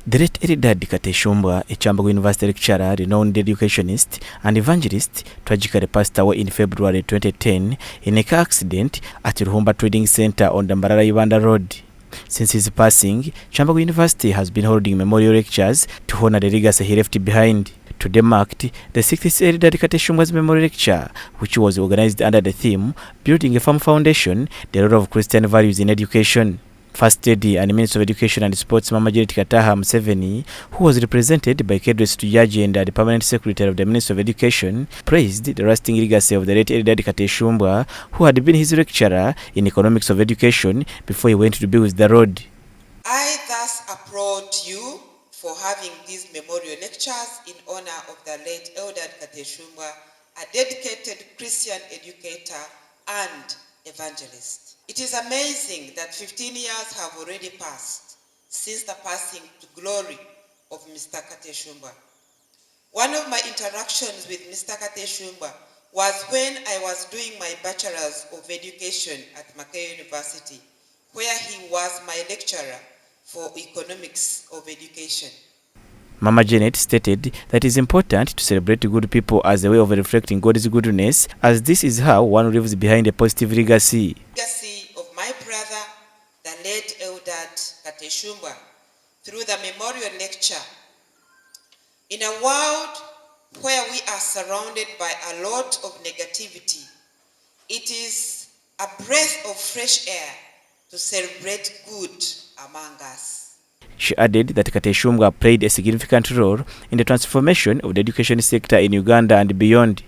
The late Eldad Kateshumbwa, a Kyambogo University lecturer, renowned educationist and evangelist, tragically passed away in February 2010 in a car accident at Ruhumba Trading Center on the Mbarara-Ibanda Road. Since his passing, Kyambogo University has been holding memorial lectures to honor the legacy he left behind. Today marked the 6th Eldad Kateshumbwa's memorial lecture, which was organized under the theme Building a Firm Foundation, the Role of Christian Values in Education. First Lady and Minister of Education and Sports Mama Janet Kataha Museveni, who was represented by Kedres Tujaji and the Permanent Secretary of the Minister of Education, praised the lasting legacy of the late Eldad Kateshumbwa, who had been his lecturer in economics of education before he went to be with the road. I thus applaud you for having these memorial lectures in honor of the late Eldad Kateshumbwa, a dedicated Christian educator and evangelist. It is amazing that 15 years have already passed since the passing to glory of Mr. Kateshumbwa. One of my interactions with Mr. Kateshumbwa was when I was doing my Bachelor's of Education at Mackay University, where he was my lecturer for economics of education. Mama Janet stated that it is important to celebrate good people as a way of reflecting God's goodness, as this is how one leaves behind a positive legacy. Legacy of my brother, the late Eldad Kateshumbwa, through the memorial lecture. In a world where we are surrounded by a lot of negativity, it is a breath of fresh air to celebrate good among us. She added that Kateshumbwa played a significant role in the transformation of the education sector in Uganda and beyond.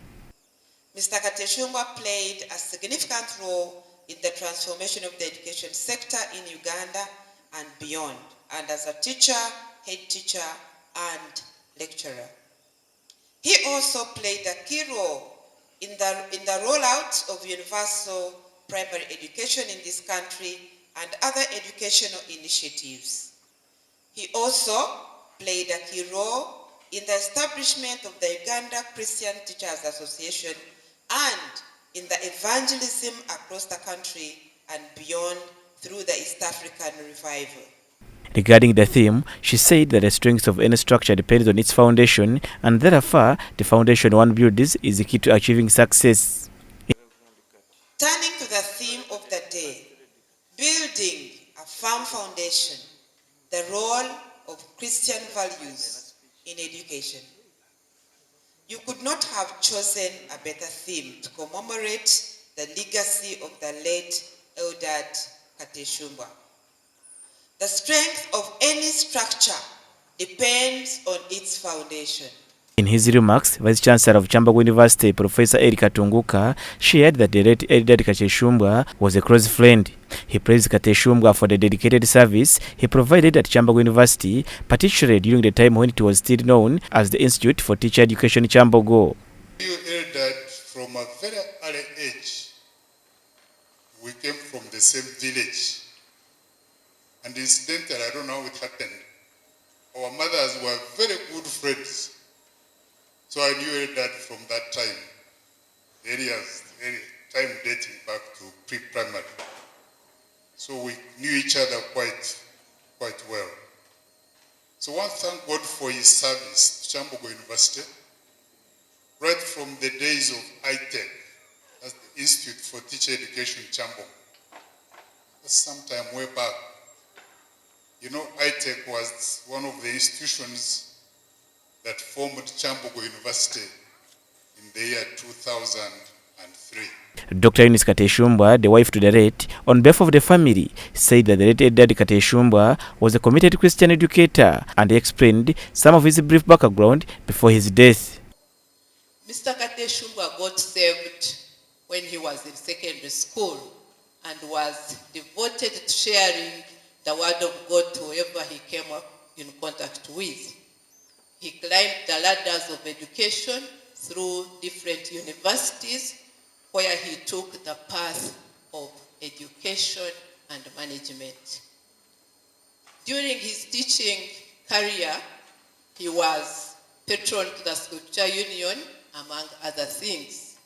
Mr. Kateshumbwa played a significant role in the transformation of the education sector in Uganda and beyond, and as a teacher, head teacher, and lecturer. He also played a key role in the rollout of universal primary education in this country and other educational initiatives. He also played a key role in the establishment of the Uganda Christian Teachers Association and in the evangelism across the country and beyond through the East African revival. Regarding the theme, she said that the strength of any structure depends on its foundation, and therefore the foundation one builds is the key to achieving success. Turning to the theme of the day, building a firm foundation, the role of Christian values in education. You could not have chosen a better theme to commemorate the legacy of the late Eldad Kateshumbwa. The strength of any structure depends on its foundation. In his remarks, Vice Chancellor of Kyambogo University, Professor Eric Tunguka, shared that the late Eldad Kateshumbwa was a close friend. He praised Kateshumbwa for the dedicated service he provided at Kyambogo University, particularly during the time when it was still known as the Institute for Teacher Education Kyambogo. You Eldad, from a very early age, we came from the same village. And incidentally, I don't know how it happened, our mothers were very good friends. So I knew Eldad from that time, time dating back to pre-primary. So we knew each other quite well. So one thank God for his service to Kyambogo University, right from the days of ITEC, that's the Institute for Teacher Education Kyambogo. That's sometime way back. You know, ITEC was one of the institutions that formed Kyambogo University in the year 2003. Dr. Eunice Kateshumbwa, the wife to the late, on behalf of the family, said that the late Eldad Kateshumbwa was a committed Christian educator and explained some of his brief background before his death. Mr. Kateshumbwa got saved when he was in secondary school and was devoted to sharing the word of God to whoever he came up in contact with. He climbed the ladders of education through different universities where he took the path of education and management. During his teaching career, he was patron to the Scripture Union, among other things.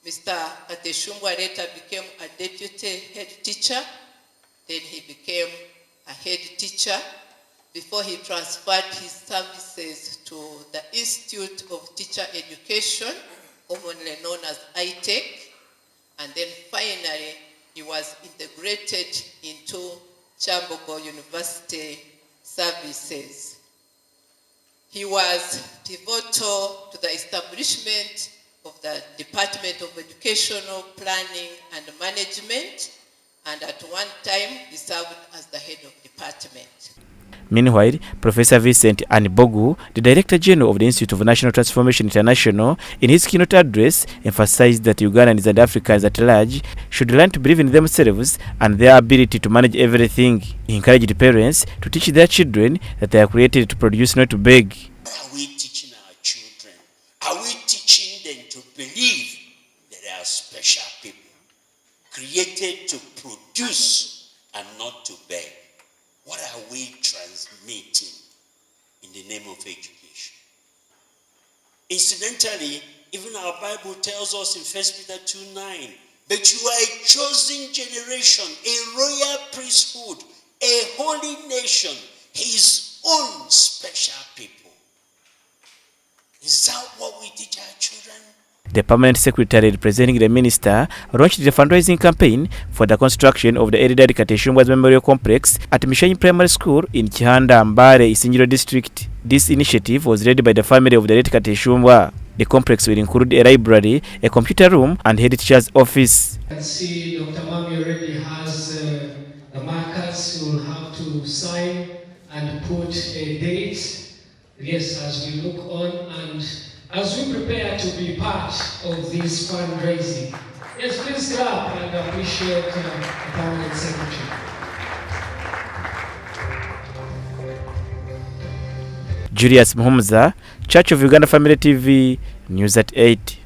Mr. Kateshumbwa later became a deputy head teacher, then he became a head teacher before he transferred his services to the Institute of Teacher Education, commonly known as ITEC, and then finally he was integrated into Kyambogo University services. He was pivotal to the establishment of the Department of Educational Planning and Management, and at one time he served as the head of department. Meanwhile, Professor Vincent Anibogu, the Director General of the Institute of National Transformation International, in his keynote address emphasized that Ugandans and Africans at large should learn to believe in themselves and their ability to manage everything. He encouraged parents to teach their children that they are created to produce, not to beg. Are we teaching our children? Are we teaching them to believe that they are special people, created to produce and not to beg? What are we transmitting in the name of education? Incidentally, even our Bible tells us in 1 Peter 2:9, that you are a chosen generation, a royal priesthood, a holy nation, his own special people. Is that what we teach our children? The permanent secretary representing the minister launched the fundraising campaign for the construction of the Eldad Kateshumbwa Memorial Complex at Mishanyi Primary School in Kihanda, Mbale, Isingiro District. This initiative was led by the family of the late Kateshumbwa. The complex will include a library, a computer room, and head teacher's office. You can see Dr. Mami already has the markers. You will have to sign and put a date. Yes, as we look on and as we prepare to be part of this fundraising. Yes, please clap and appreciate the permanent secretary. Julius Muhumuza, Church of Uganda Family TV, News at 8.